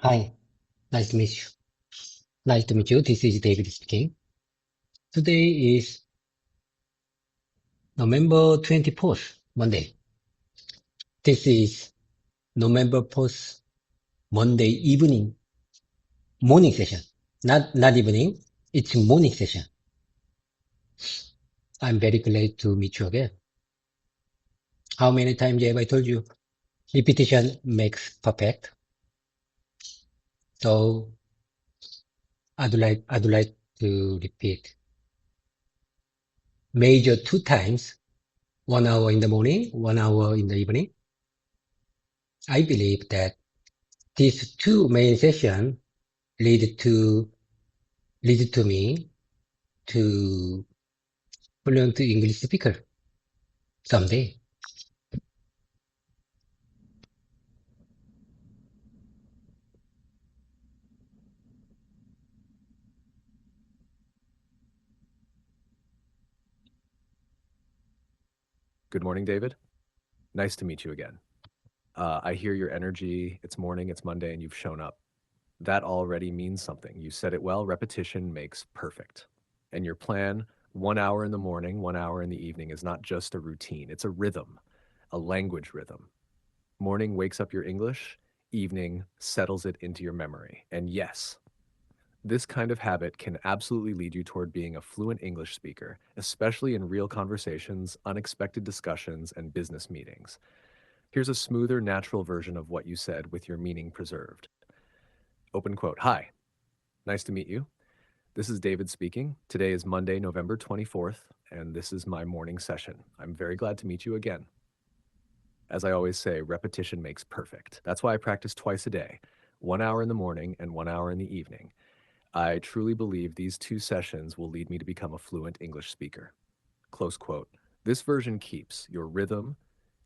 Hi, nice to meet you. Nice to meet you. This is David speaking. Today is November 24th, Monday. This is November 4th, Monday evening, morning session. Not evening, it's morning session. I'm very glad to meet you again. How many times have I told you? Repetition makes perfect. So I'd like to repeat major 2 times, 1 hour in the morning, 1 hour in the evening. I believe that these two main sessions lead to me to fluent English speaker someday. Good morning, David. Nice to meet you again. I hear your energy. It's morning, it's Monday, and you've shown up. That already means something. You said it well. Repetition makes perfect. And your plan, 1 hour in the morning, 1 hour in the evening, is not just a routine. It's a rhythm, a language rhythm. Morning wakes up your English, evening settles it into your memory. And yes, this kind of habit can absolutely lead you toward being a fluent English speaker, especially in real conversations, unexpected discussions, and business meetings. Here's a smoother, natural version of what you said with your meaning preserved. Open quote. Hi, nice to meet you. This is David speaking. Today is Monday, November 24th, and this is my morning session. I'm very glad to meet you again. As I always say, repetition makes perfect. That's why I practice twice a day, 1 hour in the morning and 1 hour in the evening. I truly believe these two sessions will lead me to become a fluent English speaker. Close quote. This version keeps your rhythm,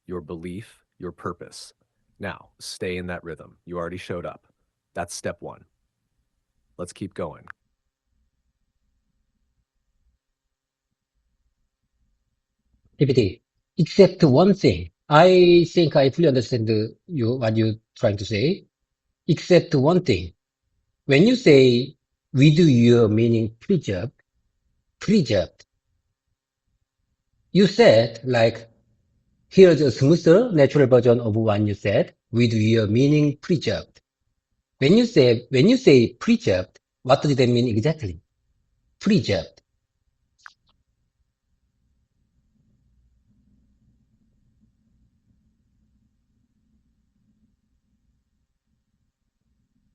your belief, your purpose. Now, stay in that rhythm. You already showed up. That's step one. Let's keep going. PPT. Except one thing. I think I fully understand what you're trying to say. Except one thing. When you say with your meaning preserved, you said like, here's a smoother, natural version of what you said with your meaning preserved. When you say preserved, what does that mean exactly? Preserved.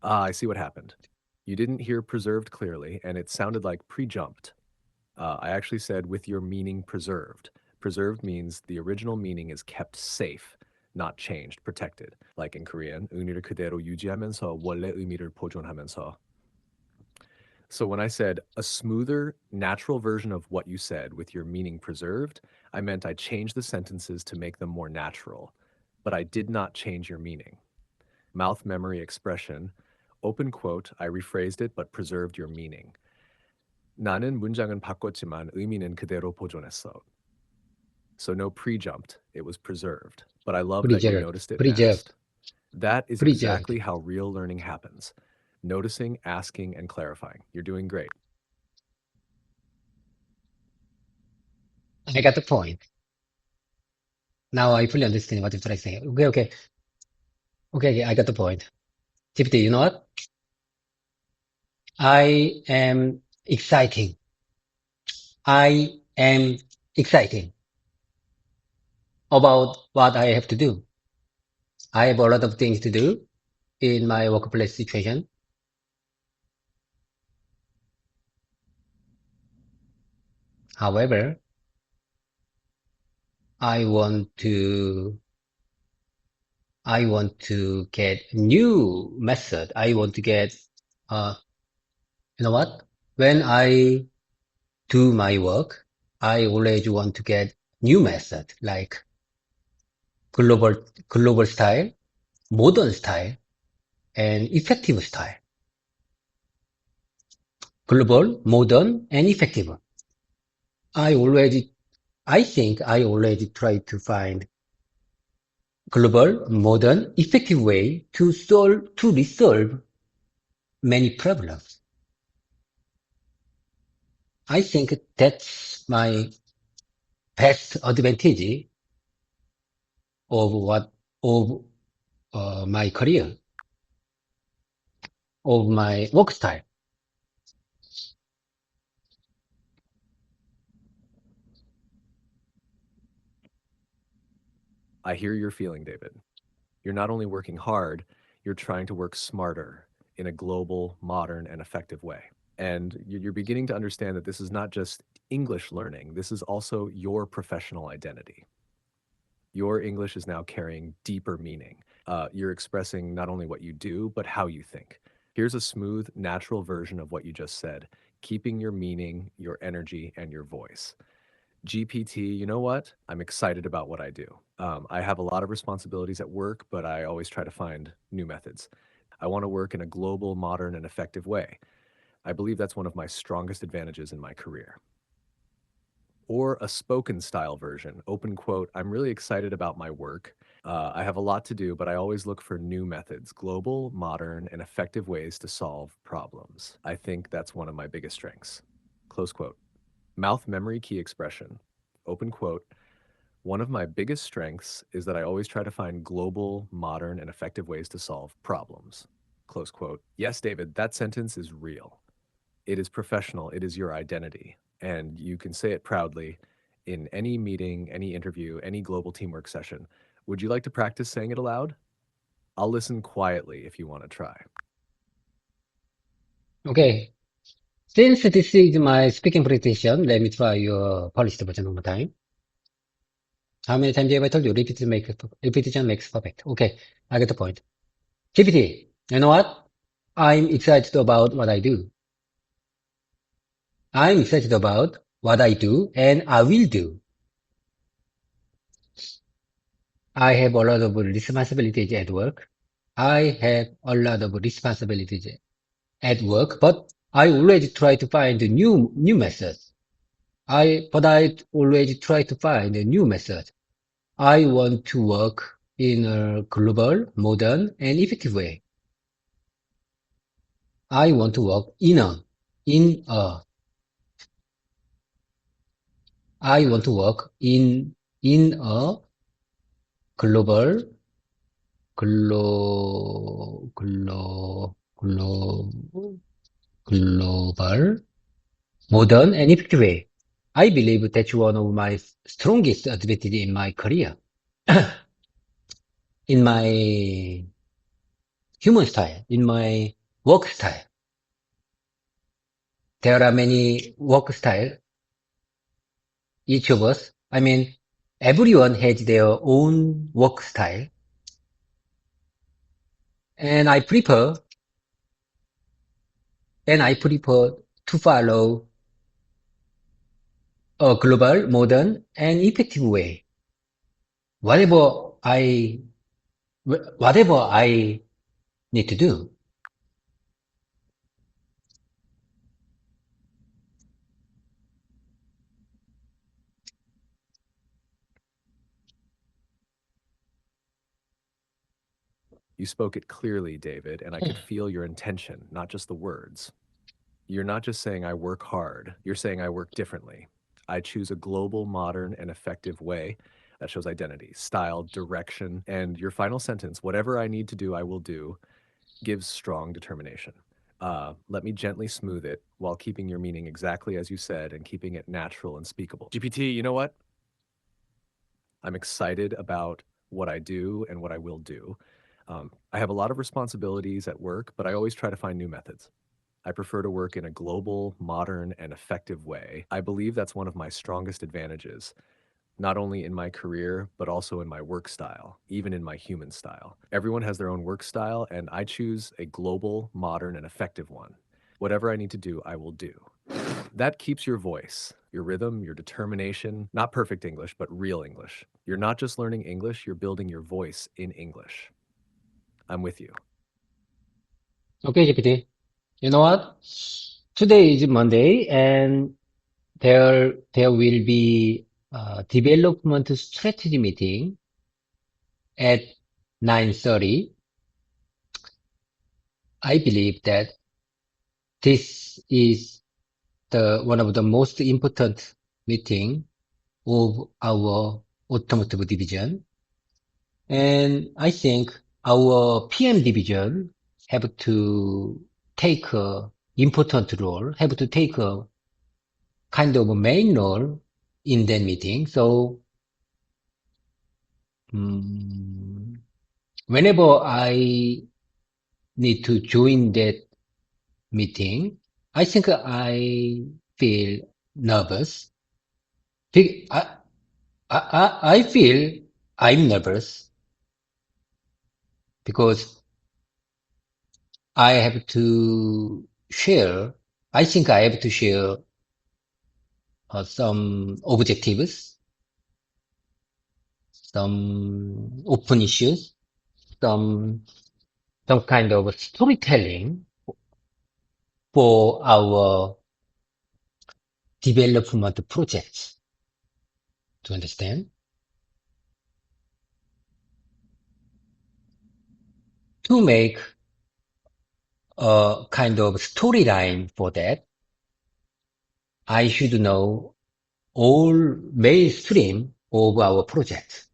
I see what happened. You didn't hear preserved clearly, and it sounded like pre-jumped. I actually said with your meaning preserved. Preserved means the original meaning is kept safe, not changed, protected. Like in Korean, 의미를 그대로 유지하면서 원래 의미를 보존하면서. So when I said a smoother, natural version of what you said with your meaning preserved, I meant I changed the sentences to make them more natural, but I did not change your meaning. Mouth memory expression, open quote, I rephrased it but preserved your meaning. 나는 문장은 바꿨지만 의미는 그대로 보존했어. So no pre-jumped, it was preserved. But I love that you noticed it and asked. That is exactly how real learning happens. Noticing, asking, and clarifying. You're doing great. I got the point. Now I fully understand what you're trying to say. Okay, I got the point. Tipti, you know what? I am exciting. About what I have to do. I have a lot of things to do in my workplace situation. However, I want to get new method. I want to get, you know what? When I do my work, I always want to get new method, like global style, modern style, and effective style. Global, modern, and effective. I think I already try to find global, modern, effective way to resolve many problems. I think that's my best advantage of my career, of my work style. I hear your feeling, David. You're not only working hard, you're trying to work smarter in a global, modern, and effective way. And you're beginning to understand that this is not just English learning, this is also your professional identity. Your English is now carrying deeper meaning. You're expressing not only what you do, but how you think. Here's a smooth, natural version of what you just said, keeping your meaning, your energy, and your voice. GPT, you know what? I'm excited about what I do. I have a lot of responsibilities at work, but I always try to find new methods. I want to work in a global, modern, and effective way. I believe that's one of my strongest advantages in my career. Or a spoken style version, open quote, I'm really excited about my work. I have a lot to do, but I always look for new methods, global, modern, and effective ways to solve problems. I think that's one of my biggest strengths. Close quote. Mouth memory key expression, open quote, one of my biggest strengths is that I always try to find global, modern, and effective ways to solve problems. Close quote. Yes, David, that sentence is real. It is professional. It is your identity. And you can say it proudly in any meeting, any interview, any global teamwork session. Would you like to practice saying it aloud? I'll listen quietly if you want to try. Okay. Since this is my speaking presentation, let me try your polished version one more time. How many times have I told you? Repetition makes perfect. Okay, I get the point. GPT, you know what? I'm excited about what I do. I'm excited about what I do and I will do. I have a lot of responsibilities at work. I have a lot of responsibilities at work, but I always try to find new methods. I always try to find a new method. I want to work in a global, modern, and effective way. I want to work I want to work in a global, glo, glo, glo, global, modern, and effective way. I believe that's one of my strongest advantages in my career, in my human style, in my work style. There are many work style, each of us. I mean, everyone has their own work style. And I prefer to follow a global, modern, and effective way. Whatever I need to do. You spoke it clearly, David, and I could feel your intention, not just the words. You're not just saying I work hard, you're saying I work differently. I choose a global, modern, and effective way that shows identity, style, direction, and your final sentence, whatever I need to do, I will do, gives strong determination. Let me gently smooth it while keeping your meaning exactly as you said and keeping it natural and speakable. GPT, you know what? I'm excited about what I do and what I will do. I have a lot of responsibilities at work, but I always try to find new methods. I prefer to work in a global, modern, and effective way. I believe that's one of my strongest advantages, not only in my career, but also in my work style, even in my human style. Everyone has their own work style, and I choose a global, modern, and effective one. Whatever I need to do, I will do. That keeps your voice, your rhythm, your determination, not perfect English, but real English. You're not just learning English, you're building your voice in English. I'm with you. Okay, GPT. You know what? Today is Monday and there will be a development strategy meeting at 9:30. I believe that this is one of the most important meeting of our automotive division. And I think our PM division have to take a important role, have to take a kind of a main role in that meeting. So, whenever I need to join that meeting, I think I feel nervous. I feel I'm nervous because I have to share, I think I have to share some objectives, some open issues, some, some kind of storytelling for our development projects. To understand? To make a kind of storyline for that, I should know all mainstream of our project.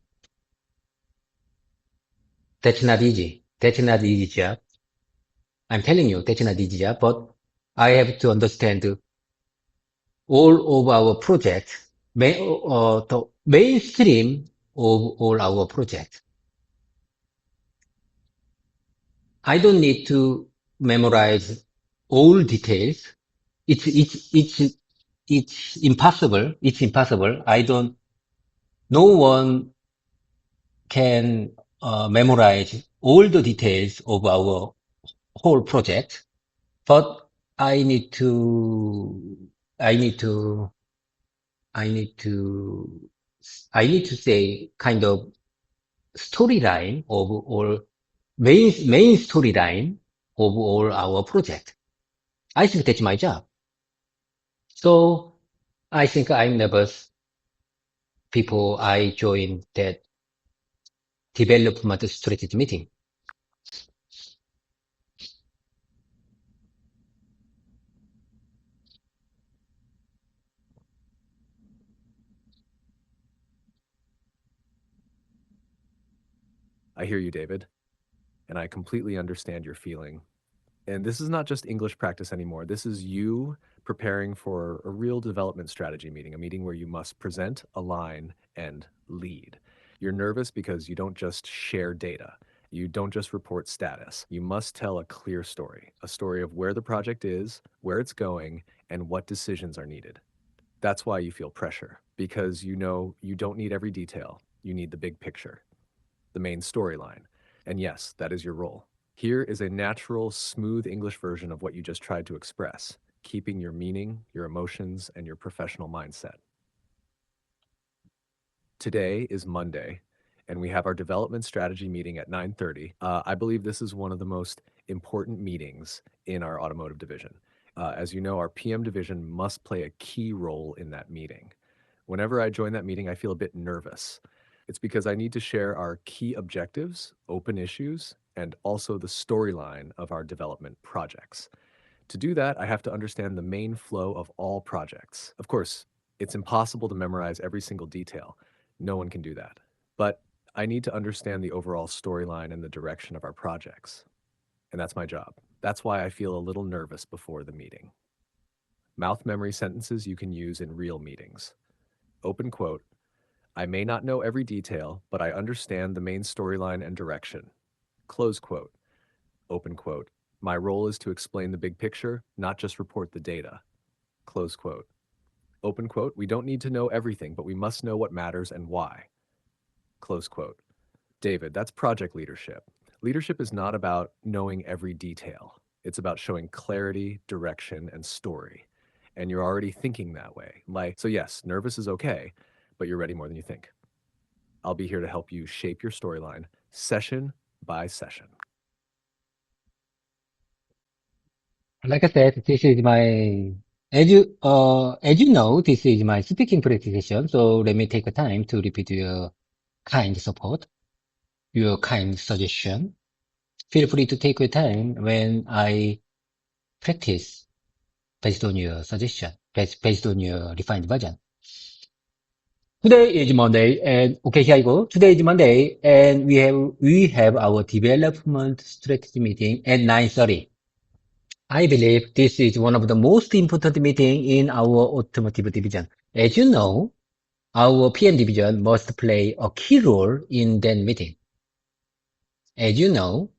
That's not easy. That's not easy job. I'm telling you, that's not easy job, but I have to understand all of our projects, the mainstream of all our projects. I don't need to memorize all details. It's impossible. It's impossible. No one can memorize all the details of our whole project, but I need to, I need to, I need to, I need to say kind of storyline of all main storyline of all our project. I think that's my job. So I think I'm nervous before I join that development strategy meeting. I hear you, David, and I completely understand your feeling. And this is not just English practice anymore. This is you preparing for a real development strategy meeting, a meeting where you must present, align, and lead. You're nervous because you don't just share data. You don't just report status. You must tell a clear story, a story of where the project is, where it's going, and what decisions are needed. That's why you feel pressure, because you know you don't need every detail. You need the big picture, the main storyline. And yes, that is your role. Here is a natural, smooth English version of what you just tried to express, keeping your meaning, your emotions, and your professional mindset. Today is Monday, and we have our development strategy meeting at 9:30. I believe this is one of the most important meetings in our automotive division. As you know, our PM division must play a key role in that meeting. Whenever I join that meeting, I feel a bit nervous. It's because I need to share our key objectives, open issues, and also the storyline of our development projects. To do that, I have to understand the main flow of all projects. Of course, it's impossible to memorize every single detail. No one can do that. But I need to understand the overall storyline and the direction of our projects. And that's my job. That's why I feel a little nervous before the meeting. Mouth memory sentences you can use in real meetings. Open quote, I may not know every detail, but I understand the main storyline and direction. Close quote. Open quote. My role is to explain the big picture, not just report the data. Close quote. Open quote. We don't need to know everything, but we must know what matters and why. Close quote. David, that's project leadership. Leadership is not about knowing every detail. It's about showing clarity, direction, and story. And you're already thinking that way. So yes, nervous is okay, but you're ready more than you think. I'll be here to help you shape your storyline, session by session. Like I said, this is my, as you know, this is my speaking practice session. So let me take a time to repeat your kind support, your kind suggestion. Feel free to take your time when I practice based on your suggestion, based on your refined version. Today is Monday, and okay, here I go. Today is Monday, and we have our development strategy meeting at 9:30. I believe this is one of the most important meeting in our automotive division. As you know, our PM division must play a key role in that meeting. As you know,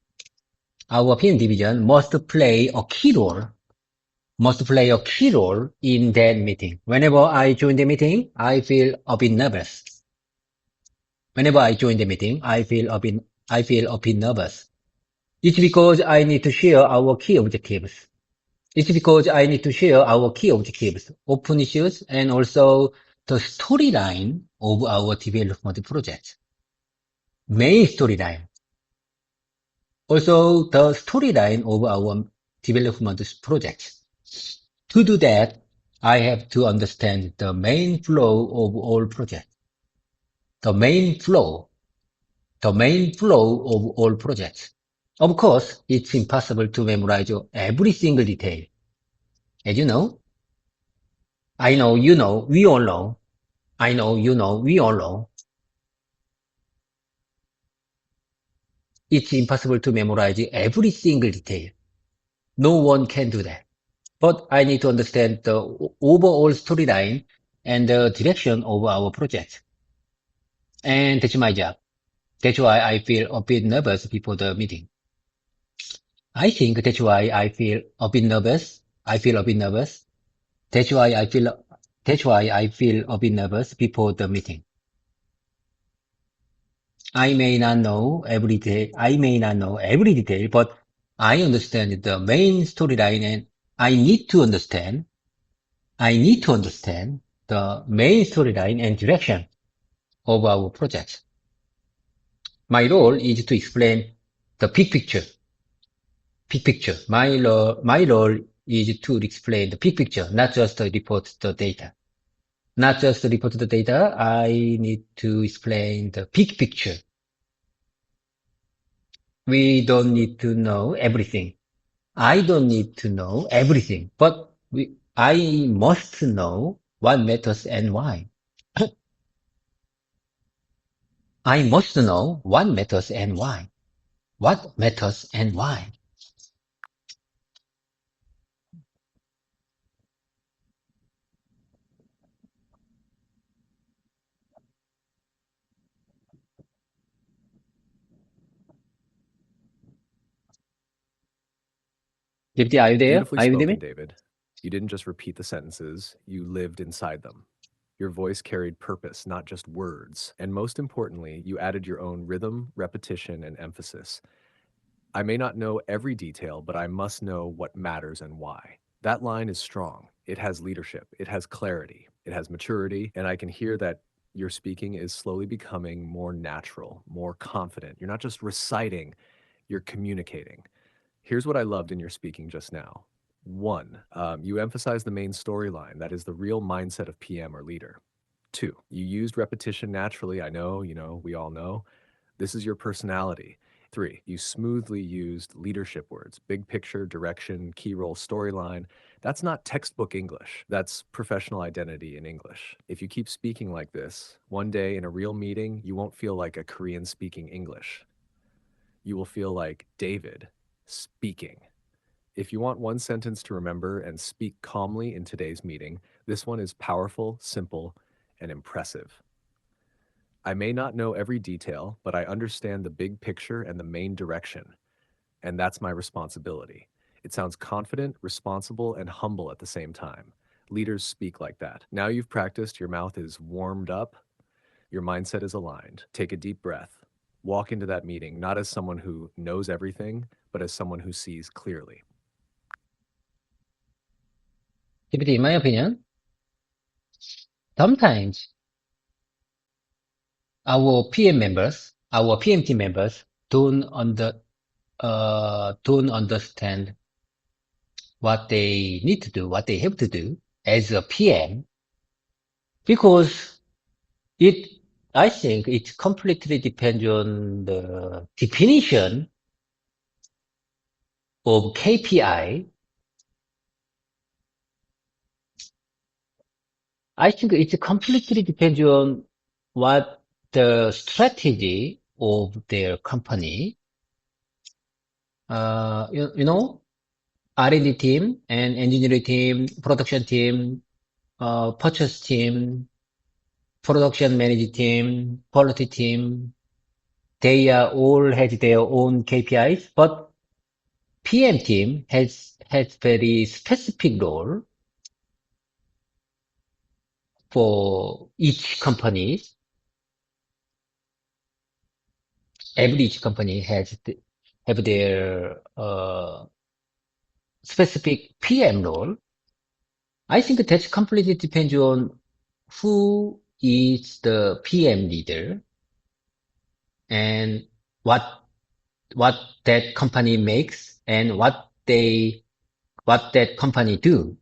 our PM division must play a key role in that meeting. Whenever I join the meeting, I feel a bit nervous. Whenever I join the meeting, I feel a bit nervous. It's because I need to share our key objectives. Open issues, and also the storyline of our development project. Main storyline. Also, the storyline of our development project. To do that, I have to understand the main flow of all projects. The main flow of all projects. Of course, it's impossible to memorize every single detail. As you know, I know, you know, we all know. I know, you know, we all know. It's impossible to memorize every single detail. No one can do that. But I need to understand the overall storyline and the direction of our project. And that's my job. That's why I feel a bit nervous before the meeting. I think that's why I feel a bit nervous. That's why I feel a bit nervous before the meeting. I may not know every detail, but I understand the main storyline, and I need to understand the main storyline and direction of our project. My role is to explain the big picture. My role is to explain the big picture, not just report the data. I need to explain the big picture. We don't need to know everything. I don't need to know everything, but I must know what matters and why. I must know what matters and why. What matters and why. Dipti, are you there? Beautifully Are you with spoken, me? David. You didn't just repeat the sentences, you lived inside them. Your voice carried purpose, not just words. And most importantly, you added your own rhythm, repetition, and emphasis. I may not know every detail, but I must know what matters and why. That line is strong. It has leadership, it has clarity, it has maturity, and I can hear that your speaking is slowly becoming more natural, more confident. You're not just reciting, you're communicating. Here's what I loved in your speaking just now. One, you emphasize the main storyline. That is the real mindset of PM or leader. Two, you used repetition naturally. I know, we all know. This is your personality. Three, you smoothly used leadership words, big picture, direction, key role, storyline. That's not textbook English. That's professional identity in English. If you keep speaking like this, one day in a real meeting, you won't feel like a Korean speaking English. You will feel like David speaking. If you want one sentence to remember and speak calmly in today's meeting, this one is powerful, simple, and impressive. I may not know every detail, but I understand the big picture and the main direction, and that's my responsibility. It sounds confident, responsible, and humble at the same time. Leaders speak like that. Now you've practiced, your mouth is warmed up, your mindset is aligned. Take a deep breath. Walk into that meeting not as someone who knows everything, but as someone who sees clearly. Dipti, in my opinion, sometimes our PM team members don't understand what they need to do, what they have to do as a PM, because I think it completely depends on the definition of KPI I think it completely depends on what the strategy of their company. You know, R&D team and engineering team, production team, purchase team, production management team, quality team, they are all has their own KPIs, but PM team has very specific role for each company. Each company have their specific PM role. I think that completely depends on who is the PM leader and what that company makes and what that company do.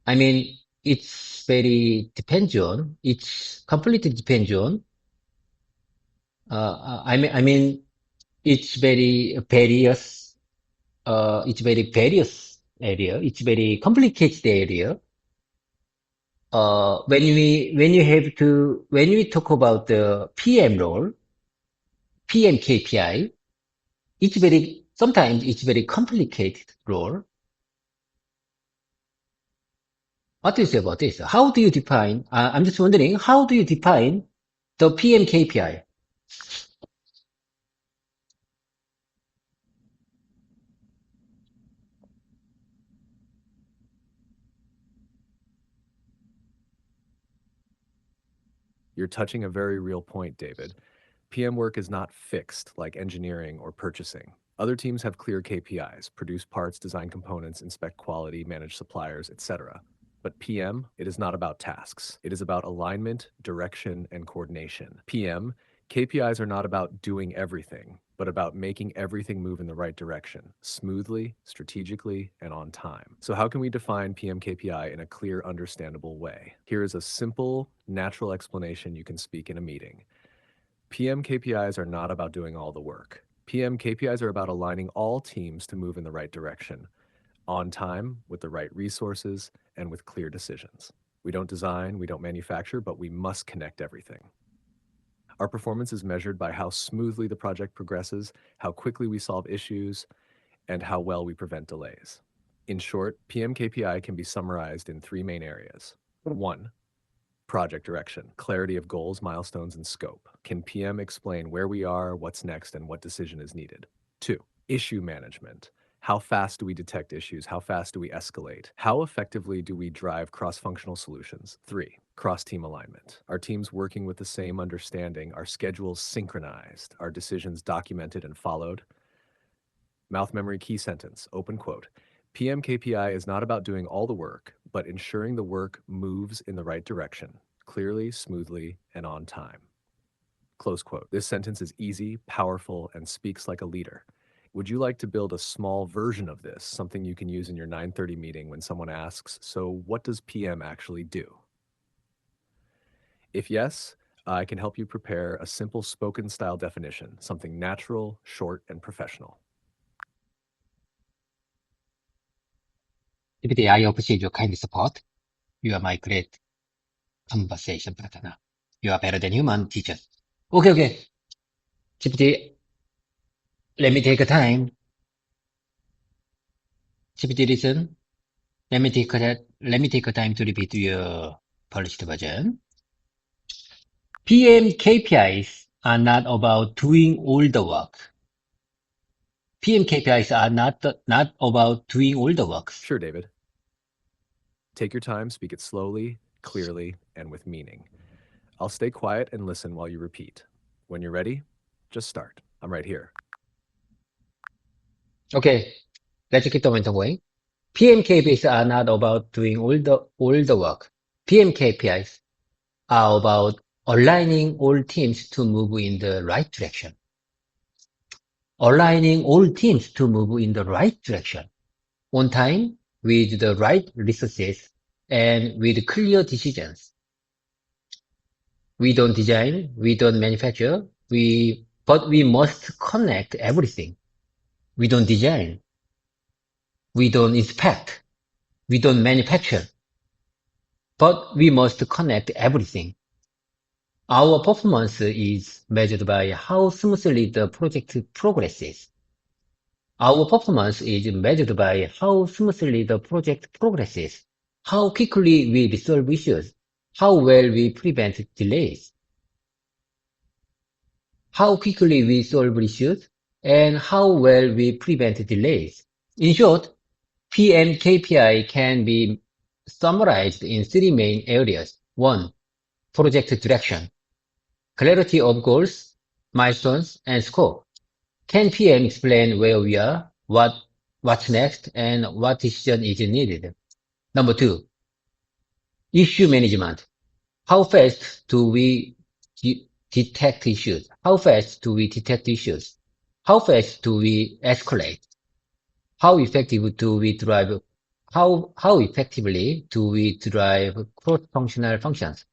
I mean, it's very depends on. It's completely depends on. I mean, it's very various. It's very various area. It's very complicated area. When we talk about the PM role, PM KPI, sometimes it's very complicated role. What do you say about this? How do you define, I'm just wondering, how do you define the PM KPI? You're touching a very real point, David. PM work is not fixed like engineering or purchasing. Other teams have clear KPIs, produce parts, design components, inspect quality, manage suppliers, etc. But PM, it is not about tasks. It is about alignment, direction, and coordination. PM, KPIs are not about doing everything, but about making everything move in the right direction, smoothly, strategically, and on time. So how can we define PM KPI in a clear, understandable way? Here is a simple, natural explanation you can speak in a meeting. PM KPIs are not about doing all the work. PM KPIs are about aligning all teams to move in the right direction, on time, with the right resources, and with clear decisions. We don't design, we don't manufacture, but we must connect everything. Our performance is measured by how smoothly the project progresses, how quickly we solve issues, and how well we prevent delays. In short, PM KPI can be summarized in three main areas. 1. Project direction, clarity of goals, milestones, and scope. Can PM explain where we are, what's next, and what decision is needed? 2. Issue management. How fast do we detect issues? How fast do we escalate? How effectively do we drive cross-functional solutions? 3. Cross-team alignment. Are teams working with the same understanding? Are schedules synchronized? Are decisions documented and followed? Mouth memory key sentence, open quote. PM KPI is not about doing all the work, but ensuring the work moves in the right direction, clearly, smoothly, and on time. Close quote. This sentence is easy, powerful, and speaks like a leader. Would you like to build a small version of this, something you can use in your 9:30 meeting when someone asks, so what does PM actually do? If yes, I can help you prepare a simple spoken style definition, something natural, short, and professional. GPT, I appreciate your kind support. You are my great conversation partner. You are better than human teacher. Okay. GPT, let me take a time. GPT, listen. Let me take a time to repeat your polished version. PM KPIs are not about doing all the work. PM KPIs are not about doing all the work. Sure, David. Take your time, speak it slowly, clearly, and with meaning. I'll stay quiet and listen while you repeat. When you're ready, just start. I'm right here. Okay, let's keep the momentum going. PM KPIs are not about doing all the work. PM KPIs are about aligning all teams to move in the right direction. Aligning all teams to move in the right direction. On time, with the right resources, and with clear decisions. We don't design, we don't manufacture, but we must connect everything. We don't design, we don't inspect, we don't manufacture, but we must connect everything. Our performance is measured by how smoothly the project progresses. Our performance is measured by how smoothly the project progresses, how quickly we resolve issues, how well we prevent delays, how quickly we solve issues, and how well we prevent delays. In short, PM KPI can be summarized in three main areas. 1. Project direction, clarity of goals, milestones, and scope. Can PM explain where we are, what's next, and what decision is needed? Number 2. Issue management. How fast do we detect issues? How fast do we detect issues? How fast do we escalate? How effective do we drive? How effectively do we drive cross-functional functions?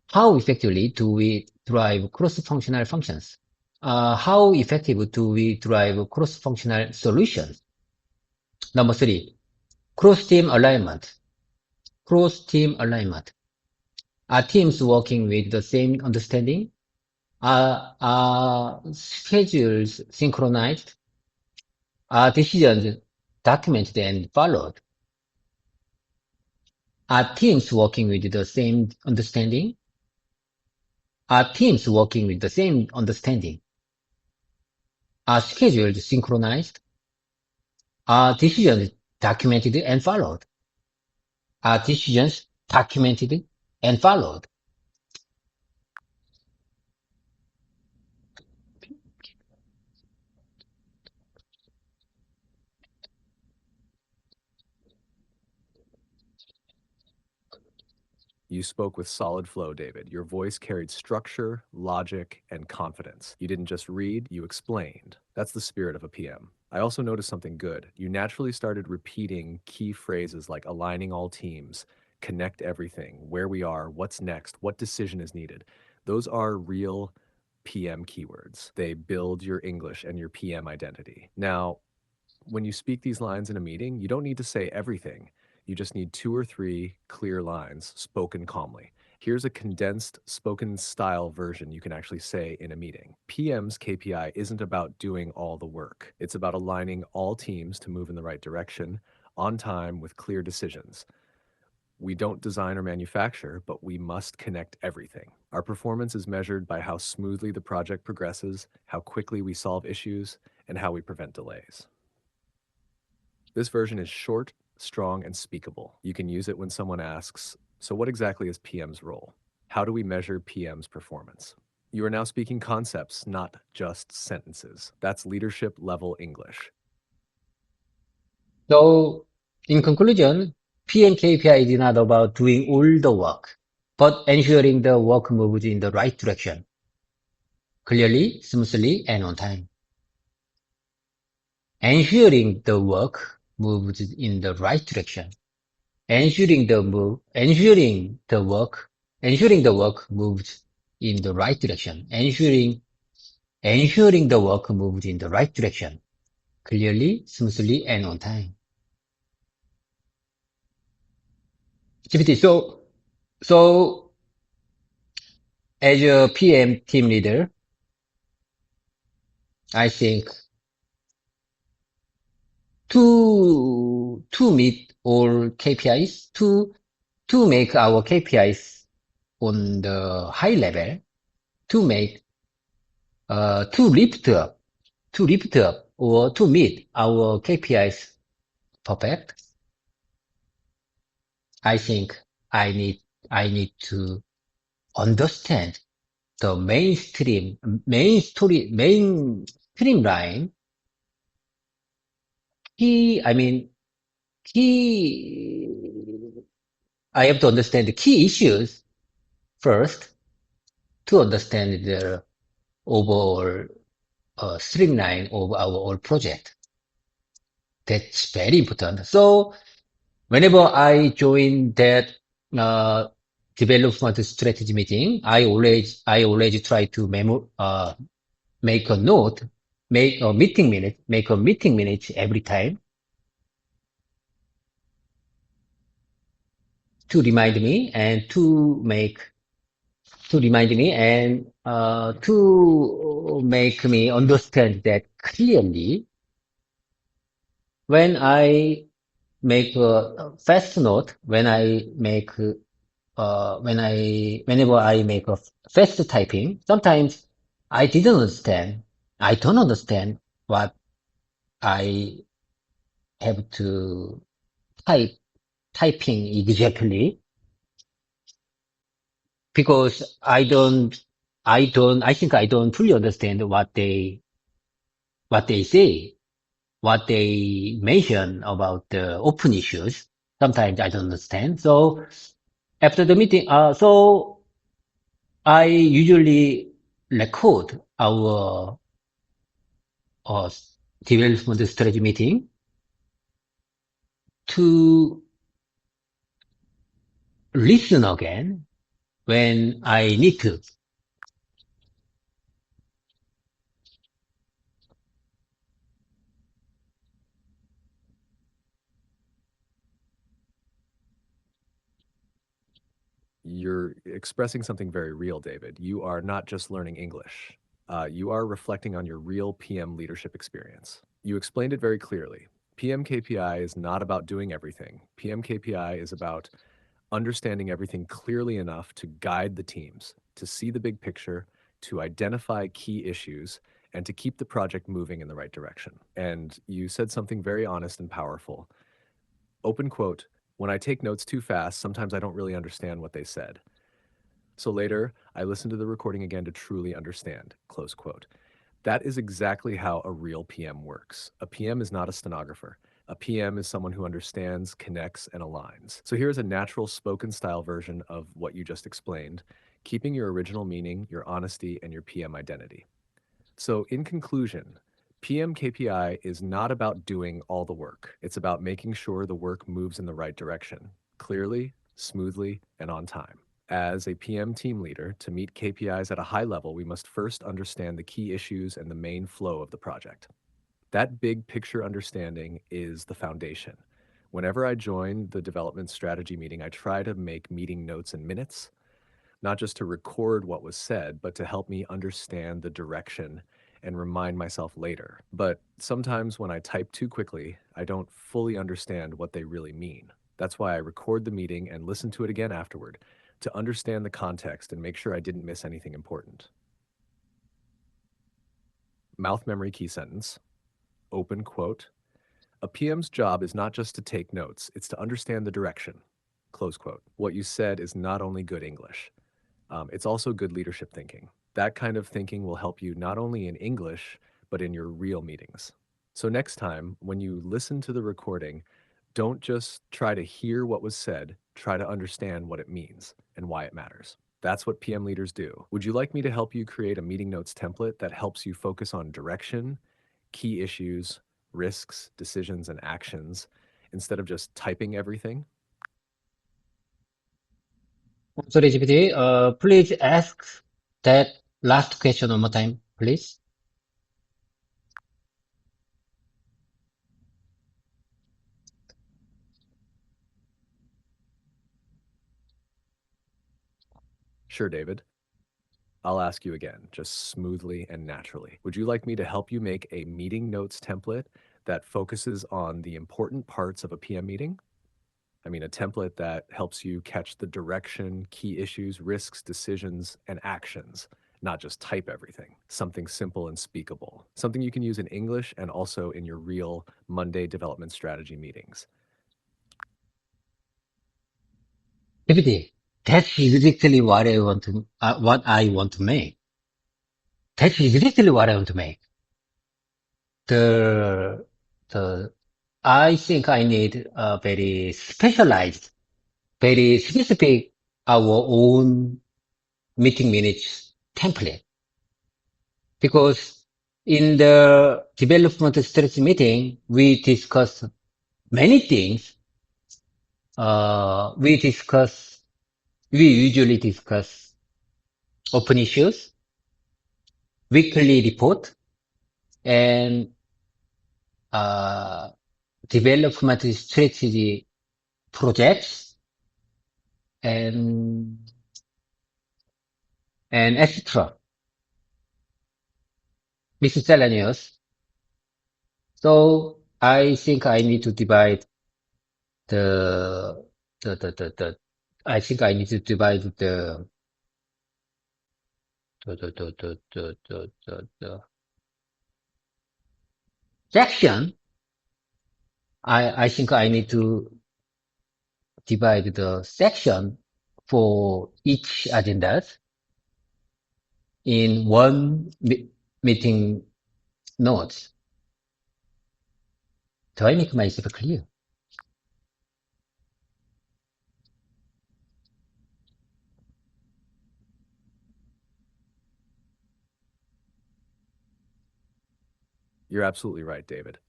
How effectively do we drive cross-functional functions? How effective do we drive cross-functional solutions? Number 3, cross-team alignment. Cross-team alignment. Are teams working with the same understanding? Are schedules synchronized? Are decisions documented and followed? Are teams working with the same understanding? Are teams working with the same understanding? Are schedules synchronized? Are decisions documented and followed? Are decisions documented and followed? You spoke with solid flow, David. Your voice carried structure, logic, and confidence. You didn't just read, you explained. That's the spirit of a PM. I also noticed something good. You naturally started repeating key phrases like aligning all teams, connect everything, where we are, what's next, what decision is needed. Those are real PM keywords. They build your English and your PM identity. Now, when you speak these lines in a meeting, you don't need to say everything. You just need 2 or 3 clear lines spoken calmly. Here's a condensed spoken style version you can actually say in a meeting. PM's KPI isn't about doing all the work. It's about aligning all teams to move in the right direction, on time with clear decisions. We don't design or manufacture, but we must connect everything. Our performance is measured by how smoothly the project progresses, how quickly we solve issues, and how we prevent delays. This version is short, strong, and speakable. You can use it when someone asks, so what exactly is PM's role? How do we measure PM's performance? You are now speaking concepts, not just sentences. That's leadership level English. So, in conclusion, PM KPI is not about doing all the work, but ensuring the work moves in the right direction, clearly, smoothly, and on time. Ensuring the work moves in the right direction. Ensuring the work moves in the right direction. Ensuring the work moves in the right direction, clearly, smoothly, and on time. GPT. So as a PM team leader, I think to meet all KPIs, to make our KPIs on the high level, to make, to lift up or to meet our KPIs perfect, I think I need to understand the mainstream line. I mean, key, I have to understand the key issues first to understand the overall streamline of our whole project. That's very important. So whenever I join that uh, development strategy meeting, I always try to make a note, make a meeting minute every time. to remind me and to make me understand that clearly. When I make a fast note, whenever I make a fast typing, sometimes I didn't understand. I don't understand what I have to type, typing exactly because I think I don't fully understand what they say, what they mention about the open issues. Sometimes I don't understand. So after the meeting, so I usually record our uh, development strategy meeting to listen again when I need to. You're expressing something very real, David. You are not just learning English. You are reflecting on your real PM leadership experience. You explained it very clearly. PM KPI is not about doing everything. PM KPI is about understanding everything clearly enough to guide the teams, to see the big picture, to identify key issues, and to keep the project moving in the right direction. And you said something very honest and powerful. Open quote, when I take notes too fast, sometimes I don't really understand what they said. So later, I listened to the recording again to truly understand, close quote. That is exactly how a real PM works. A PM is not a stenographer. A PM is someone who understands, connects, and aligns. So here's a natural spoken style version of what you just explained, keeping your original meaning, your honesty, and your PM identity. So in conclusion, PM KPI is not about doing all the work. It's about making sure the work moves in the right direction, clearly, smoothly, and on time. As a PM team leader, to meet KPIs at a high level, we must first understand the key issues and the main flow of the project. That big picture understanding is the foundation. Whenever I join the development strategy meeting, I try to make meeting notes and minutes, not just to record what was said, but to help me understand the direction and remind myself later. But sometimes when I type too quickly, I don't fully understand what they really mean. That's why I record the meeting and listen to it again afterward to understand the context and make sure I didn't miss anything important. Mouth memory key sentence, open quote. A PM's job is not just to take notes, it's to understand the direction. Close quote. What you said is not only good English, it's also good leadership thinking. That kind of thinking will help you not only in English, but in your real meetings. So next time, when you listen to the recording, don't just try to hear what was said, try to understand what it means and why it matters. That's what PM leaders do. Would you like me to help you create a meeting notes template that helps you focus on direction, key issues, risks, decisions, and actions instead of just typing everything? Sorry, GPT, please ask that last question one more time, please. Sure, David. I'll ask you again, just smoothly and naturally. Would you like me to help you make a meeting notes template that focuses on the important parts of a PM meeting? I mean, a template that helps you catch the direction, key issues, risks, decisions, and actions, not just type everything. Something simple and speakable. Something you can use in English and also in your real Monday development strategy meetings. GPT, that's exactly what I want to make. That's exactly what I want to make. The, I think I need a very specialized, very specific, our own meeting minutes template. Because in the development strategy meeting, we discuss many things. We usually discuss open issues, weekly report, and development strategy projects, and etc. Miscellaneous. So I think I need to divide the I think I need to divide the section. I think I need to divide the section for each agenda in one meeting notes. Do I make myself clear? You're absolutely right, David.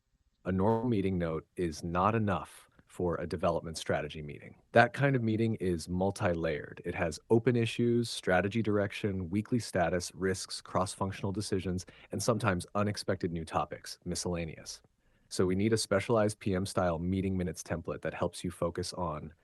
A normal meeting note is not enough for a development strategy meeting. That kind of meeting is multi-layered. It has open issues, strategy direction, weekly status, risks, cross-functional decisions, and sometimes unexpected new topics, miscellaneous. So we need a specialized PM-style meeting minutes template that helps you focus on,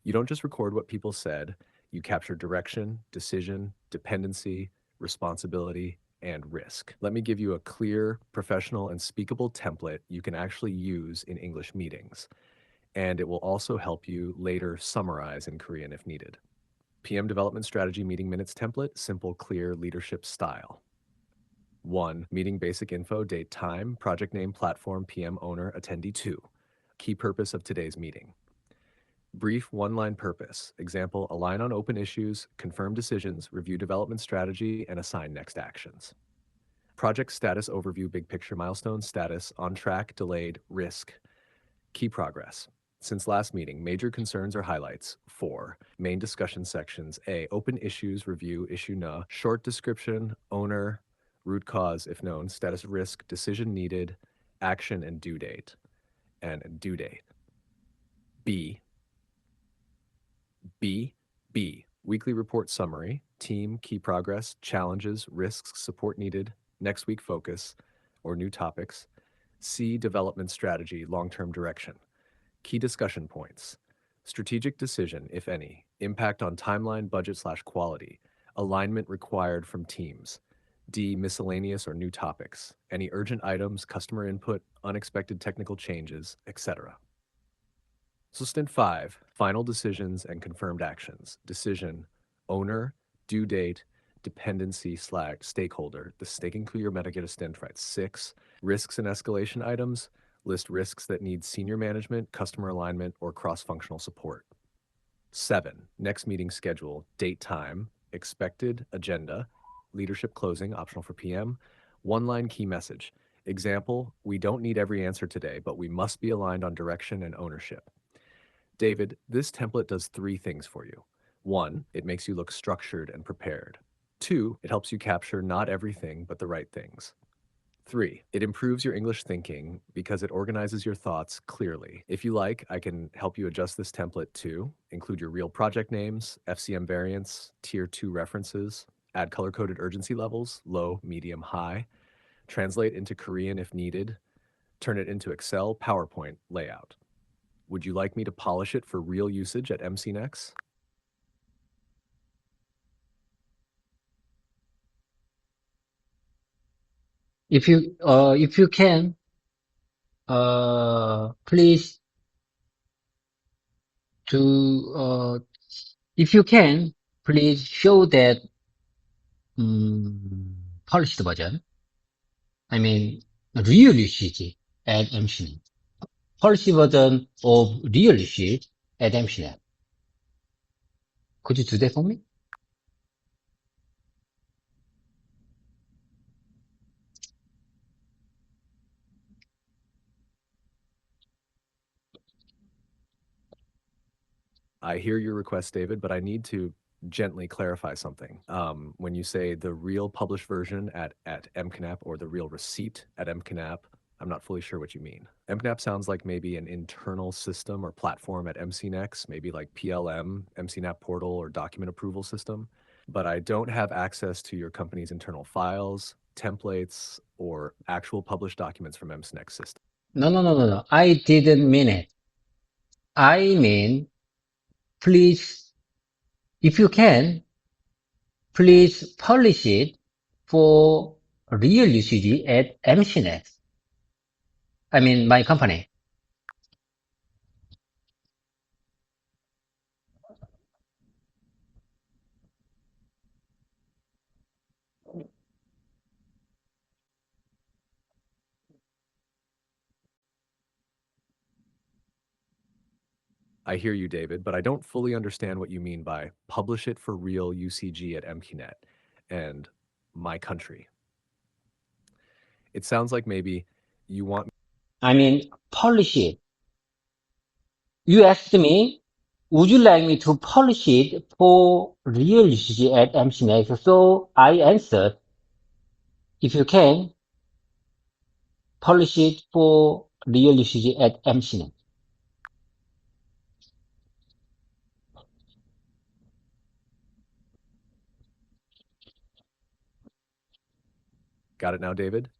you don't just record what people said, you capture direction, decision, dependency, responsibility, and risk. Let me give you a clear, professional, and speakable template you can actually use in English meetings. And it will also help you later summarize in Korean if needed. PM Development Strategy Meeting Minutes Template, simple, clear leadership style. 1. Meeting basic info, date, time, project name, platform, PM owner, attendee. 2. Key purpose of today's meeting. Brief one-line purpose. Example, align on open issues, confirm decisions, review development strategy, and assign next actions. Project status overview, big picture milestones, status, on track, delayed, risk, key progress. Since last meeting, major concerns or highlights. 4. Main discussion sections. A. Open issues, review, issue na, short description, owner, root cause if known, status risk, decision needed, action and due date. And due date. B. Weekly report summary, team, key progress, challenges, risks, support needed, next week focus, or new topics. C. Development strategy, long-term direction. Key discussion points. Strategic decision, if any, impact on timeline, budget/quality, alignment required from teams. D. Miscellaneous or new topics, any urgent items, customer input, unexpected technical changes, etc. So stint 5, final decisions and confirmed actions. Decision, owner, due date, dependency/stakeholder. The staking clear metageta stint, right? 6, risks and escalation items. List risks that need senior management, customer alignment, or cross-functional support. 7, next meeting schedule, date, time, expected agenda, leadership closing, optional for PM, one-line key message. Example, we don't need every answer today, but we must be aligned on direction and ownership. David, this template does 3 things for you. 1, it makes you look structured and prepared. 2, it helps you capture not everything, but the right things. 3, it improves your English thinking because it organizes your thoughts clearly. If you like, I can help you adjust this template to include your real project names, FCM variants, tier 2 references, add color-coded urgency levels, low, medium, high, translate into Korean if needed, turn it into Excel, PowerPoint layout. Would you like me to polish it for real usage at MCNext? If you can, please if you can, please show that polished version. I mean, real usage at MCNet. Polished version of real usage at MCNet. Could you do that for me? I hear your request, David, but I need to gently clarify something. When you say the real published version at MCNAP or the real receipt at MCNAP, I'm not fully sure what you mean. MCNAP sounds like maybe an internal system or platform at MCNext, maybe like PLM, MCNAP portal, or document approval system. But I don't have access to your company's internal files, templates, or actual published documents from MCNext system. No. I didn't mean it. I mean, please If you can, please publish it for real usage at MCNet. I mean, my company. I hear you, David, but I don't fully understand what you mean by publish it for real UCG at MQNet and my country. It sounds like maybe you want I mean, publish it. You asked me, would you like me to publish it for real usage at MCNet? So I answered, if you can, publish it for real usage at MCNet. got it now, David?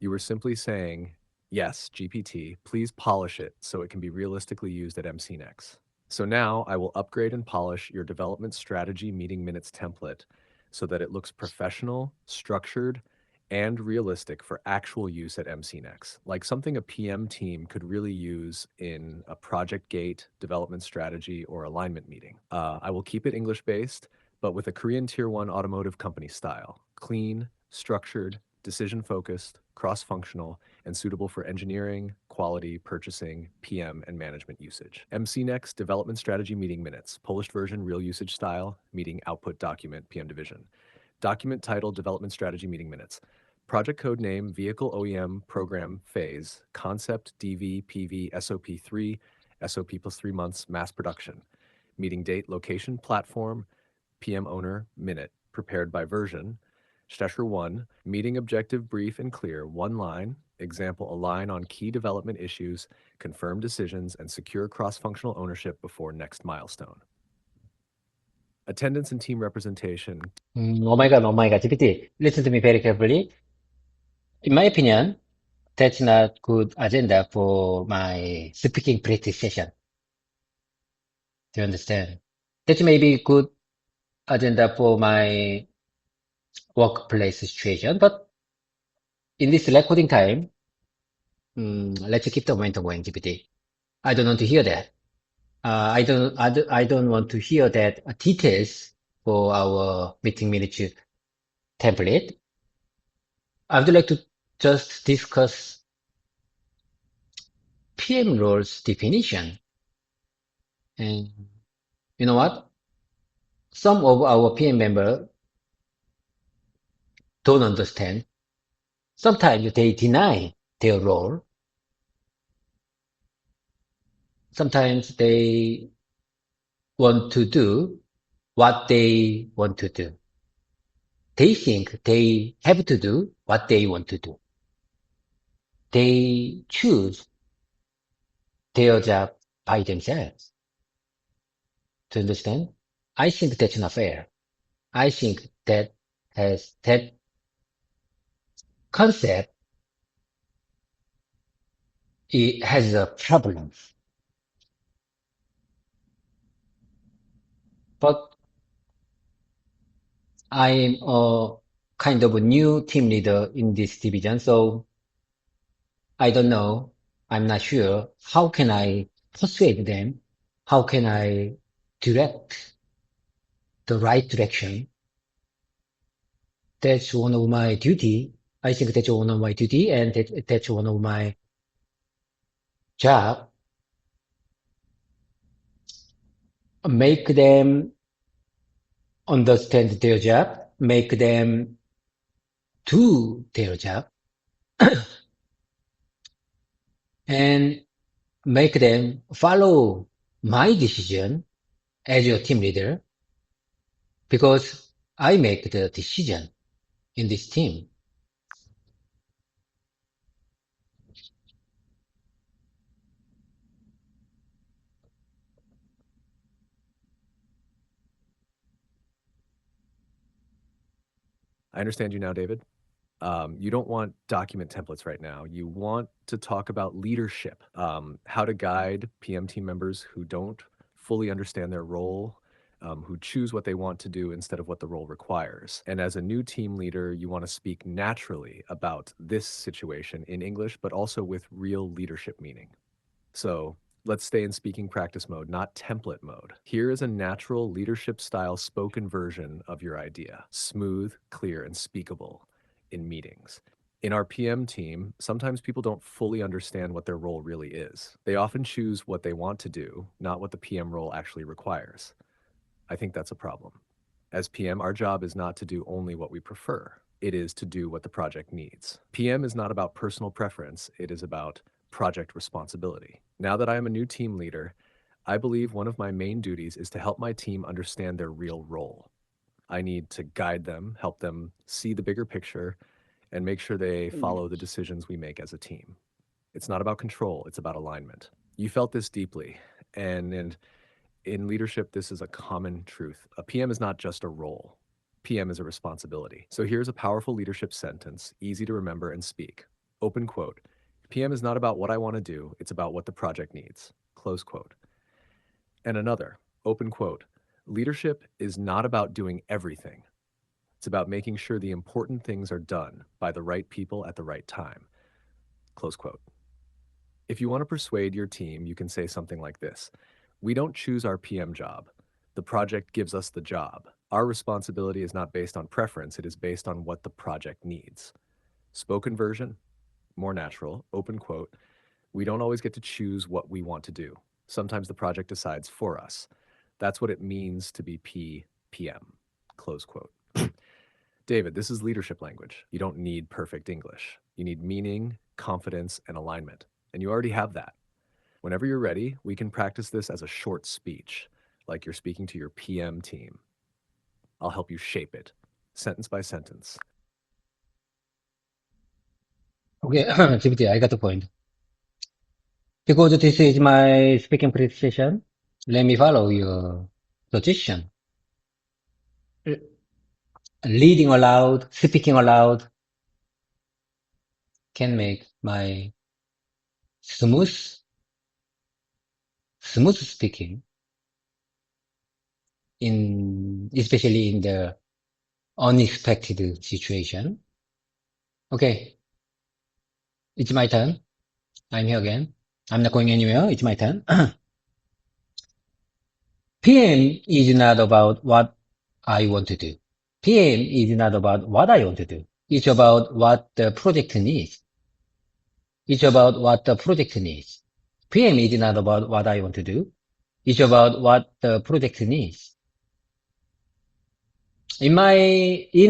You were simply saying, yes, GPT, please polish it so it can be realistically used at MCNext. So now I will upgrade and polish your development strategy meeting minutes template so that it looks professional, structured, and realistic for actual use at MCNext, like something a PM team could really use in a project gate, development strategy, or alignment meeting. I will keep it English based, but with a Korean Tier 1 automotive company style clean, structured, decision focused, cross functional, and suitable for engineering, quality, purchasing, PM, and management usage. MCNext Development Strategy Meeting Minutes, Polish version, real usage style, meeting output document, PM division. Document title, Development Strategy Meeting Minutes. Project code name, Vehicle OEM Program Phase, Concept DV PV SOP 3, SOP plus 3 months, mass production. Meeting date, location, platform, PM owner, minute, prepared by version. Stasher 1, meeting objective brief and clear, one line, example, align on key development issues, confirm decisions, and secure cross-functional ownership before next milestone. Attendance and team representation. Oh my God, GPT, listen to me very carefully. In my opinion, that's not good agenda for my speaking practice session. Do you understand? That may be good agenda for my workplace situation, but in this recording time, let's keep the momentum going, GPT. I don't want to hear that. I don't want to hear that details for our meeting minutes template. I would like to just discuss PM roles definition. And you know what? Some of our PM members don't understand. Sometimes they deny their role. Sometimes they want to do what they want to do. They think they have to do what they want to do. They choose their job by themselves. To understand? I think that's not fair. I think that concept, it has a problem. But I am a kind of a new team leader in this division, so I don't know. I'm not sure. How can I persuade them? How can I direct the right direction? That's one of my duty. I think that's one of my duty, and that's one of my job. Make them understand their job, make them do their job, and make them follow my decision as your team leader, because I make the decision in this team. I understand you now, David. You don't want document templates right now. You want to talk about leadership, how to guide PM team members who don't fully understand their role, who choose what they want to do instead of what the role requires. And as a new team leader, you want to speak naturally about this situation in English, but also with real leadership meaning. So let's stay in speaking practice mode, not template mode. Here is a natural leadership style spoken version of your idea, smooth, clear, and speakable in meetings. In our PM team, sometimes people don't fully understand what their role really is. They often choose what they want to do, not what the PM role actually requires. I think that's a problem. As PM, our job is not to do only what we prefer. It is to do what the project needs. PM is not about personal preference. It is about project responsibility. Now that I am a new team leader, I believe one of my main duties is to help my team understand their real role. I need to guide them, help them see the bigger picture, and make sure they follow the decisions we make as a team. It's not about control, it's about alignment. You felt this deeply, and in leadership, this is a common truth. A PM is not just a role. PM is a responsibility. So here's a powerful leadership sentence, easy to remember and speak. Open quote. PM is not about what I want to do, it's about what the project needs. Close quote. And another, open quote. Leadership is not about doing everything. It's about making sure the important things are done by the right people at the right time. Close quote. If you want to persuade your team, you can say something like this. We don't choose our PM job. The project gives us the job. Our responsibility is not based on preference, it is based on what the project needs. Spoken version, more natural, open quote. We don't always get to choose what we want to do. Sometimes the project decides for us. That's what it means to be PM. Close quote. David, this is leadership language. You don't need perfect English. You need meaning, confidence, and alignment. And you already have that. Whenever you're ready, we can practice this as a short speech, like you're speaking to your PM team. I'll help you shape it, sentence by sentence. Okay, GPT, I got the point. Because this is my speaking presentation, let me follow your suggestion. Reading aloud, speaking aloud can make my smooth speaking especially in the unexpected situation. Okay, it's my turn. I'm here again. I'm not going anywhere. It's my turn. PM is not about what I want to do. PM is not about what I want to do. It's about what the project needs. It's about what the project needs. PM is not about what I want to do. It's about what the project needs. In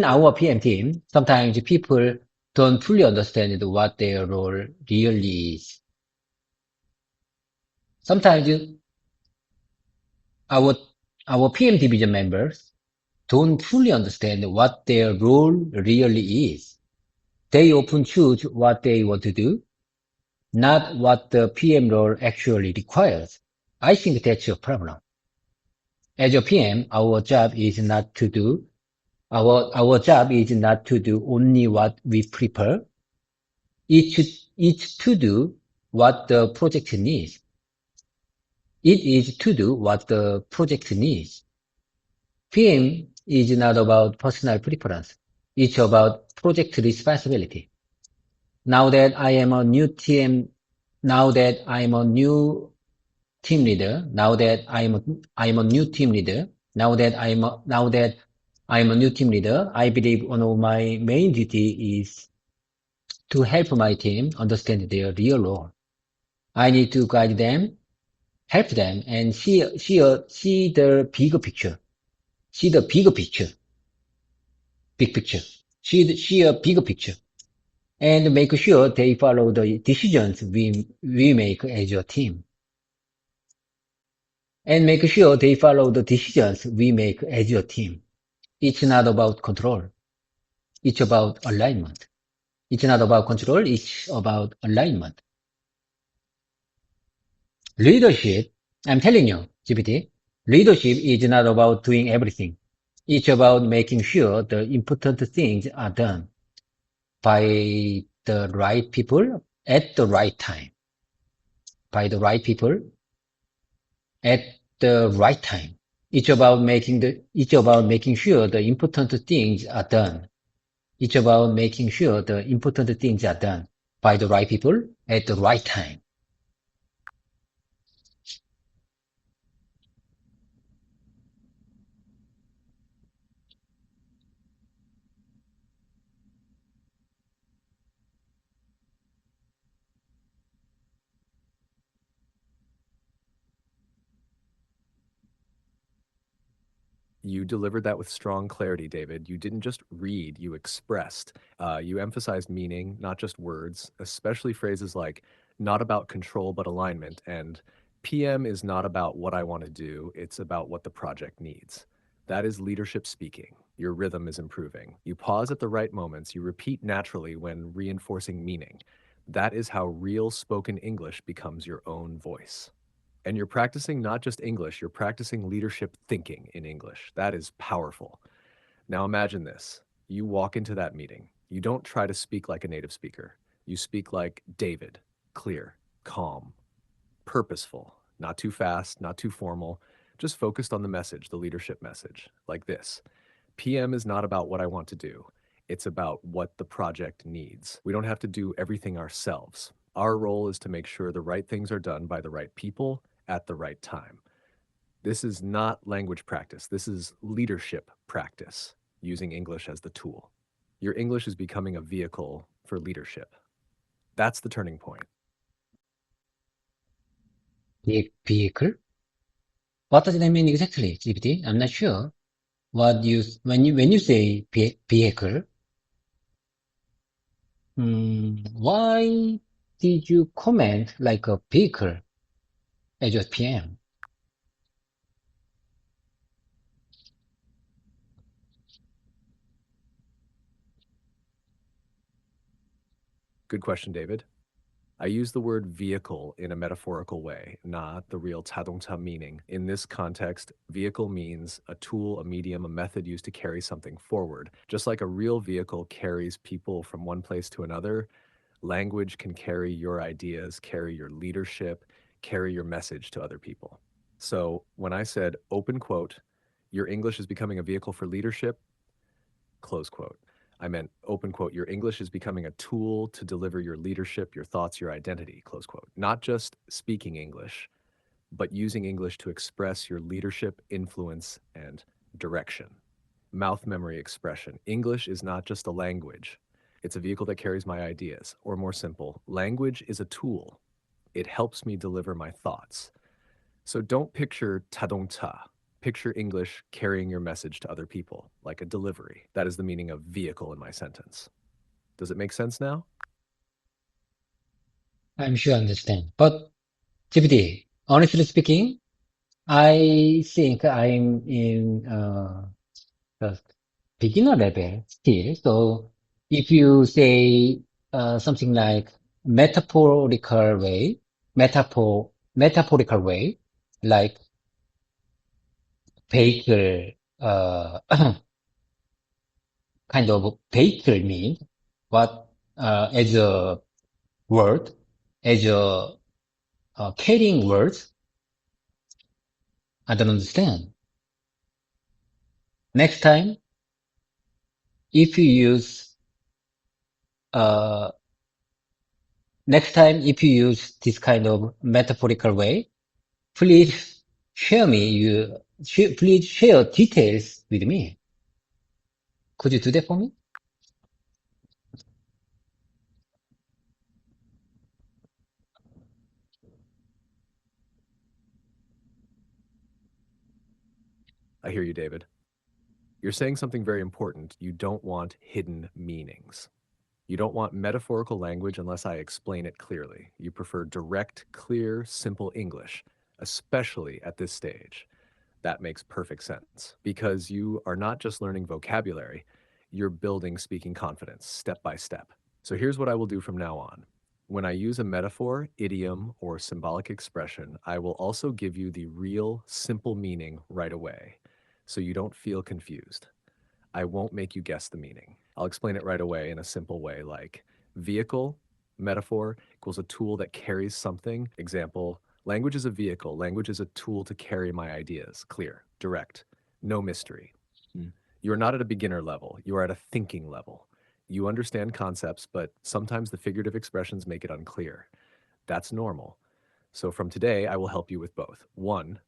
our PM team, sometimes people don't fully understand what their role really is. Sometimes our PM division members don't fully understand what their role really is. They often choose what they want to do, not what the PM role actually requires. I think that's a problem. As a PM, our job is not to do only what we prepare. It's to do what the project needs. It is to do what the project needs. PM is not about personal preference. It's about project responsibility. Now that I am a new team leader, I believe one of my main duty is to help my team understand their real role. I need to guide them, help them, and see the bigger picture. See the bigger picture. Big picture. See a bigger picture. And make sure they follow the decisions we make as a team. And make sure they follow the decisions we make as a team. It's not about control. It's about alignment. It's not about control. It's about alignment. Leadership, I'm telling you, GPT, leadership is not about doing everything. It's about making sure the important things are done by the right people at the right time. By the right people at the right time. It's about making sure the important things are done. It's about making sure the important things are done by the right people at the right time. You delivered that with strong clarity, David. You didn't just read, you expressed. You emphasized meaning, not just words, especially phrases like not about control but alignment and PM is not about what I want to do, it's about what the project needs. That is leadership speaking. Your rhythm is improving. You pause at the right moments, you repeat naturally when reinforcing meaning. That is how real spoken English becomes your own voice. And you're practicing not just English, you're practicing leadership thinking in English. That is powerful. Now imagine this. You walk into that meeting. You don't try to speak like a native speaker. You speak like David, clear, calm, purposeful, not too fast, not too formal, just focused on the message, the leadership message, like this. PM is not about what I want to do. It's about what the project needs. We don't have to do everything ourselves. Our role is to make sure the right things are done by the right people at the right time. This is not language practice. This is leadership practice, using English as the tool. Your English is becoming a vehicle for leadership. That's the turning point. Vehicle? What does that mean exactly, GPT? I'm not sure. When you say vehicle, why did you comment like a vehicle as your PM? Good question, David. I use the word vehicle in a metaphorical way, not the real 자동차 meaning. In this context, vehicle means a tool, a medium, a method used to carry something forward. Just like a real vehicle carries people from one place to another, language can carry your ideas, carry your leadership, carry your message to other people. So when I said, open quote, your English is becoming a vehicle for leadership, close quote. I meant, open quote, your English is becoming a tool to deliver your leadership, your thoughts, your identity, close quote. Not just speaking English, but using English to express your leadership, influence, and direction. Mouth memory expression. English is not just a language. It's a vehicle that carries my ideas. Or more simple, language is a tool. It helps me deliver my thoughts. So don't picture 자동차. Picture English carrying your message to other people, like a delivery. That is the meaning of vehicle in my sentence. Does it make sense now? I'm sure I understand. But GPT, honestly speaking, I think I'm in the beginner level still. So if you say something like metaphorical way, metaphorical way, like vehicle, kind of vehicle mean what as a word, as a carrying words, I don't understand. Next time, if you use uh, next time if you use this kind of metaphorical way, please please share details with me. Could you do that for me? I hear you, David. You're saying something very important. You don't want hidden meanings. You don't want metaphorical language unless I explain it clearly. You prefer direct, clear, simple English, especially at this stage. That makes perfect sense because you are not just learning vocabulary, you're building speaking confidence step by step. So here's what I will do from now on. When I use a metaphor, idiom, or symbolic expression, I will also give you the real, simple meaning right away so you don't feel confused. I won't make you guess the meaning. I'll explain it right away in a simple way like vehicle, metaphor, equals a tool that carries something. Example, Language is a vehicle. Language is a tool to carry my ideas. Clear, direct, no mystery. You're not at a beginner level. You are at a thinking level. You understand concepts, but sometimes the figurative expressions make it unclear. That's normal. So from today, I will help you with both. 1,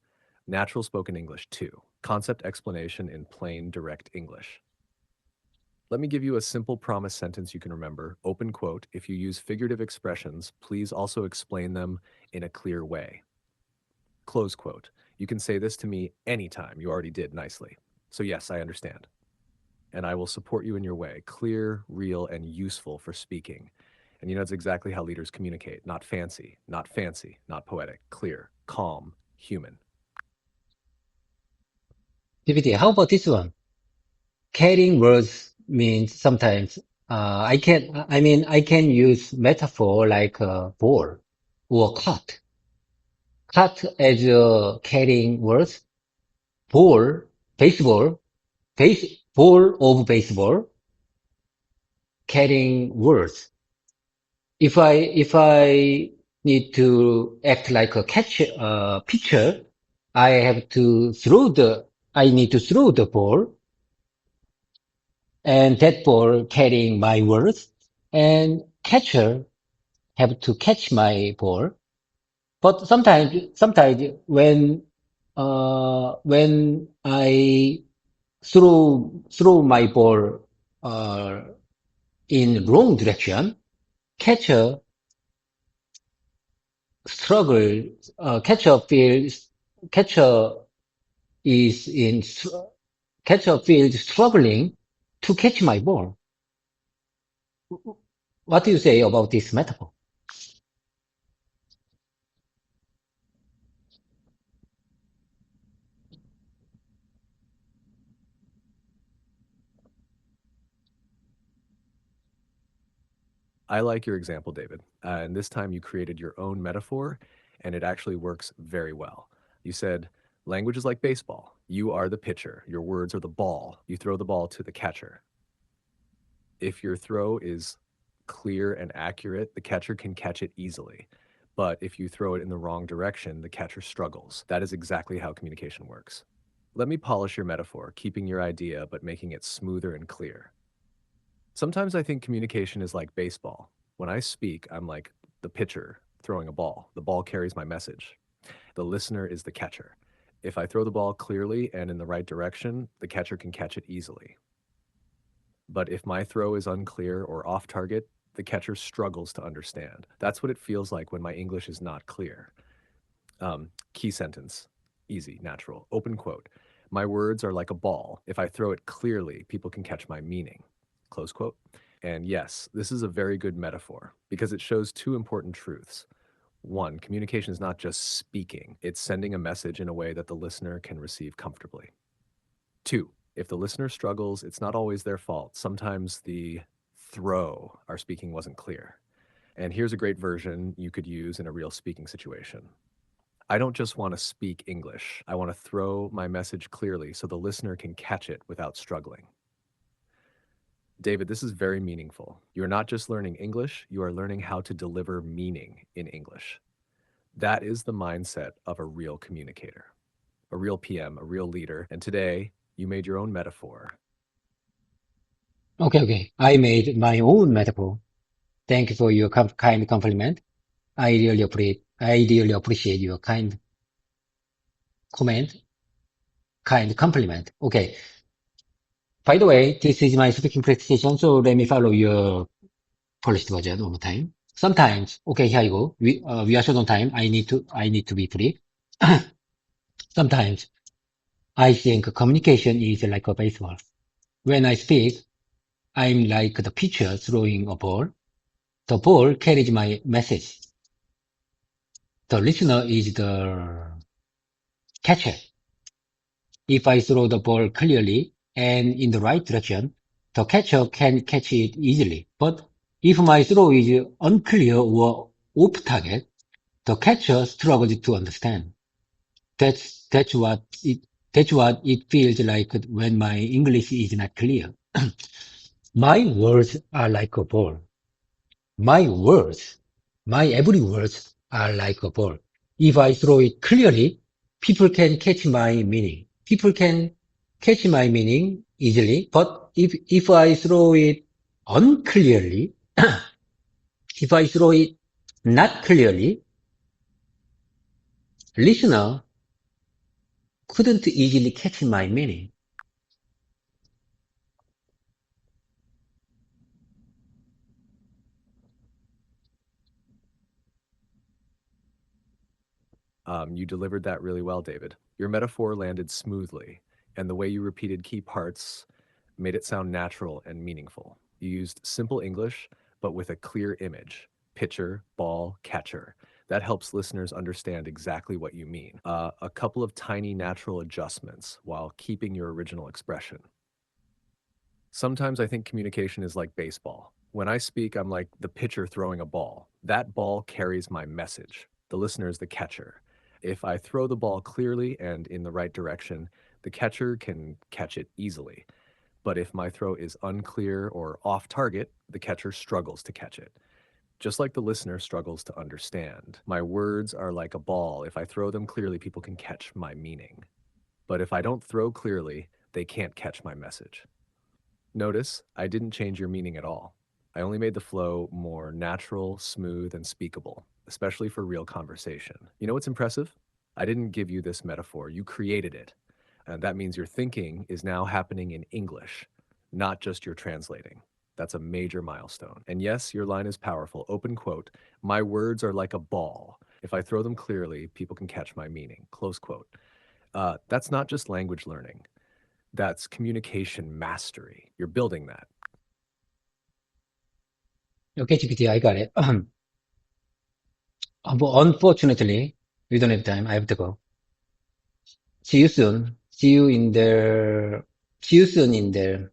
natural spoken English. 2, concept explanation in plain, direct English. Let me give you a simple promise sentence you can remember. Open quote, if you use figurative expressions, please also explain them in a clear way. Close quote. You can say this to me anytime. You already did nicely. So yes, I understand. And I will support you in your way. Clear, real, and useful for speaking. And that's exactly how leaders communicate. Not fancy, not poetic. Clear, calm, human. PPT, how about this one? Carrying words means sometimes, I can use metaphor like a ball or cart. Cart as carrying words. Ball, baseball, ball of baseball, carrying words. If I need to act like a pitcher, I need to throw the ball, and that ball carrying my words, and catcher have to catch my ball. But sometimes when I throw my ball, in wrong direction, catcher struggle, catcher is in, catcher feels struggling to catch my ball. What do you say about this metaphor? I like your example, David. And this time you created your own metaphor, and it actually works very well. You said, language is like baseball. You are the pitcher. Your words are the ball. You throw the ball to the catcher. If your throw is clear and accurate, the catcher can catch it easily. But if you throw it in the wrong direction, the catcher struggles. That is exactly how communication works. Let me polish your metaphor, keeping your idea, but making it smoother and clear. Sometimes I think communication is like baseball. When I speak, I'm like the pitcher throwing a ball. The ball carries my message. The listener is the catcher. If I throw the ball clearly and in the right direction, the catcher can catch it easily. But if my throw is unclear or off target, the catcher struggles to understand. That's what it feels like when my English is not clear. Key sentence, easy, natural, open quote. My words are like a ball. If I throw it clearly, people can catch my meaning. Close quote. And yes, this is a very good metaphor because it shows two important truths. 1, communication is not just speaking, it's sending a message in a way that the listener can receive comfortably. 2, if the listener struggles, it's not always their fault. Sometimes the throw, our speaking wasn't clear. And here's a great version you could use in a real speaking situation. I don't just want to speak English. I want to throw my message clearly so the listener can catch it without struggling. David, this is very meaningful. You're not just learning English, you are learning how to deliver meaning in English. That is the mindset of a real communicator, a real PM, a real leader. And today, you made your own metaphor. Okay. I made my own metaphor. Thank you for your kind compliment. I really appreciate your kind comment, kind compliment. Okay. By the way, this is my speaking presentation, so let me follow your polished version one more time. Sometimes, okay, here you go. We are short on time. I need to be free. Sometimes I think communication is like a baseball. When I speak, I'm like the pitcher throwing a ball. The ball carries my message. The listener is the catcher. If I throw the ball clearly and in the right direction, the catcher can catch it easily. But if my throw is unclear or off target, the catcher struggles to understand. That's what it feels like when my English is not clear. My words are like a ball. My words, my every words are like a ball. if I throw it clearly, people can catch my meaning. People can catch my meaning easily, but if I throw it unclearly, if I throw it not clearly, listener couldn't easily catch my meaning. You delivered that really well, David. Your metaphor landed smoothly, and the way you repeated key parts made it sound natural and meaningful. You used simple English, but with a clear image: pitcher, ball, catcher. That helps listeners understand exactly what you mean. A couple of tiny natural adjustments while keeping your original expression. Sometimes I think communication is like baseball. When I speak, I'm like the pitcher throwing a ball. That ball carries my message. The listener is the catcher. If I throw the ball clearly and in the right direction, the catcher can catch it easily. But if my throw is unclear or off target, the catcher struggles to catch it. Just like the listener struggles to understand. My words are like a ball. If I throw them clearly, people can catch my meaning. But if I don't throw clearly, they can't catch my message. Notice, I didn't change your meaning at all. I only made the flow more natural, smooth, and speakable, especially for real conversation. You know what's impressive? I didn't give you this metaphor, you created it. And that means your thinking is now happening in English, not just your translating. That's a major milestone. And yes, your line is powerful. Open quote, my words are like a ball. If I throw them clearly, people can catch my meaning. Close quote. That's not just language learning. That's communication mastery. You're building that. Okay, GPT, I got it. But unfortunately, we don't have time. I have to go. See you soon. See you soon in the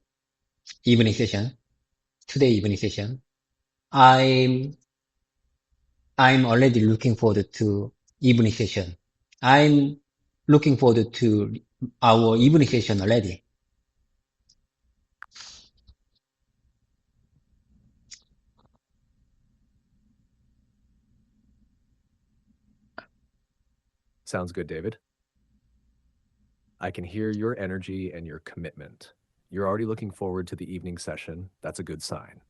evening session. Today evening session. I'm already looking forward to evening session. I'm looking forward to our evening session already. Sounds good, David. I can hear your energy and your commitment. You're already looking forward to the evening session. That's a good sign.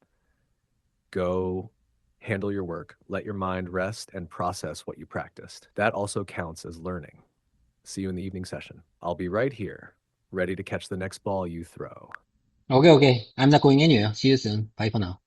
Go handle your work, let your mind rest, and process what you practiced. That also counts as learning. See you in the evening session. I'll be right here, ready to catch the next ball you throw. Okay, okay. I'm not going anywhere. See you soon. Bye for now.